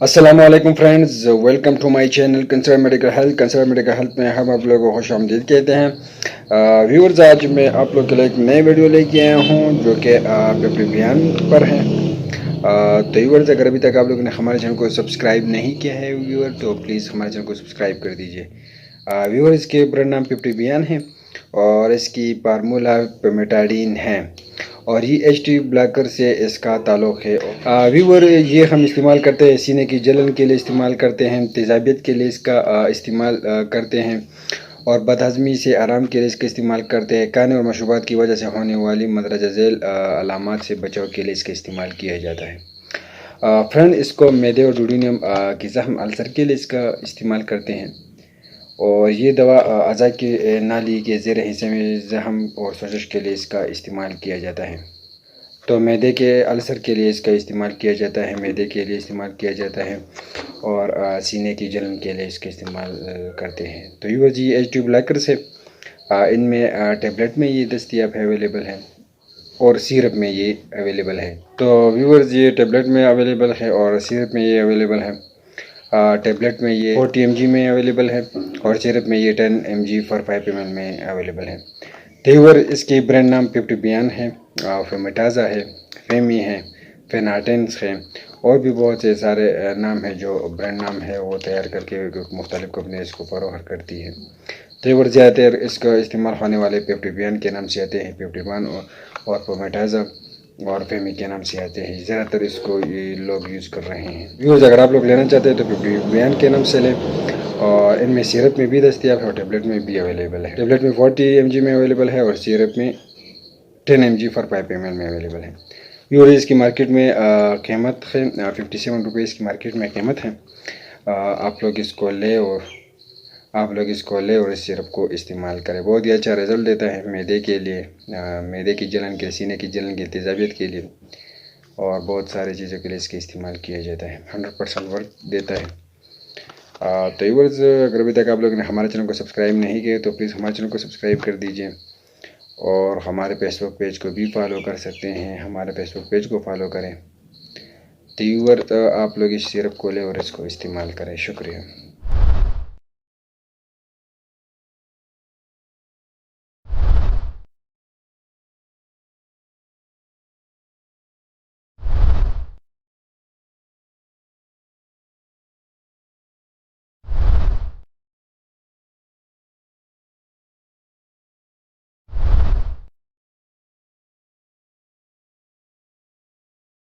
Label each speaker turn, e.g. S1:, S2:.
S1: अस्सलामुअलैकुम friends, welcome to my channel Concern Medical Health. Concern Medical Health में हम आप लोगों को खुश आमदीद कहते हैं। व्यूअर्स, आज मैं आप लोग के लिए एक नई वीडियो लेके आया हूँ जो कि पेपरी बयान पर है। तो व्यूअर्स, अगर अभी तक आप लोगों ने हमारे चैनल को सब्सक्राइब नहीं किया है व्यूअर, तो प्लीज़ हमारे चैनल को सब्सक्राइब कर दीजिए। व्यूअर, इसके ब्रांड नाम पेपरी बयान है और इसकी फार्मूला पेमेटाडीन है और ये एच टी ब्लॉकर से इसका ताल्लुक़ है। व्यूअर, ये हम इस्तेमाल करते हैं सीने की जलन के लिए, इस्तेमाल करते हैं तेज़ाबियत के लिए, इसका इस्तेमाल करते हैं और बदहज़मी से आराम के लिए इसका इस्तेमाल करते हैं। खाने और मशरूबात की वजह से होने वाली मंदरजा झेल अलामात से बचाव के लिए इसका इस्तेमाल किया जाता है। फ्रेंड, इसको मैदे और डूडेनियम की ज़ख्म अल्सर के लिए इसका इस्तेमाल करते हैं और ये दवा अज़ा की नाली के ज़ेर हिस्से में ज़ख्म और सोजश के लिए इसका इस्तेमाल किया जाता है। तो मैदे के अल्सर के लिए इसका इस्तेमाल किया जाता है, मैदे के लिए इस्तेमाल किया जाता है और सीने की जलन के लिए इसका इस्तेमाल करते हैं। तो ये जी एच टी ब्लॉकर से इनमें टैबलेट में ये दस्तियाब अवेलेबल है और सिरप में ये अवेलेबल है। तो व्यूअर्स, ये टैबलेट में अवेलेबल है और सिरप में ये अवेलेबल है। टैबलेट में ये 40 mg में अवेलेबल है और सिरप में ये 10 mg फॉर 5 ml में अवेलेबल है। तेवर, इसके ब्रांड नाम पेप्टी बयान है, फेमेटाज़ा है, फेमी है, फेनाटेंस है और भी बहुत से सारे नाम है जो ब्रांड नाम है वो तैयार करके मुख्तलिफ कंपनी इसको फरोख्त करती है। तेवर ज़्यादातर इसका इस्तेमाल होने वाले पेप्टी बयान के नाम से आते हैं, पेप्टी बयान और फेमेटाज़ा और फेमी के नाम से आते हैं। ज़्यादातर इसको ये लोग यूज़ कर रहे हैं। व्यूअर्स, अगर आप लोग लेना चाहते हैं तो पेप्टी बयान के नाम से लें और इनमें सिरप में भी दस्तियाब है और टेबलेट में भी अवेलेबल है। टेबलेट में 40 mg में अवेलेबल है और सिरप में 10 mg फॉर 5 ml में अवेलेबल है। व्यूअर्स, इसकी मार्केट में कीमत है 57 रुपये इसकी मार्केट में कीमत है। आप लोग इसको ले और इस सिरप को इस्तेमाल करें। बहुत ही अच्छा रिज़ल्ट देता है मैदे के लिए, मैदे की जलन के, सीने की जलन की, तेज़ाबियत के लिए और बहुत सारी चीज़ों के लिए इसका इस्तेमाल किया जाता है। 100% वर्क देता है। तो व्यूअर्स, अगर अभी तक आप लोगों ने हमारे चैनल को सब्सक्राइब नहीं किया तो प्लीज़ हमारे चैनल को सब्सक्राइब कर दीजिए और हमारे फेसबुक पेज को भी फॉलो कर सकते हैं, हमारे फेसबुक पेज को फॉलो करें। तो व्यूअर, आप लोग इस सिरप को लें और इसको इस्तेमाल करें। शुक्रिया।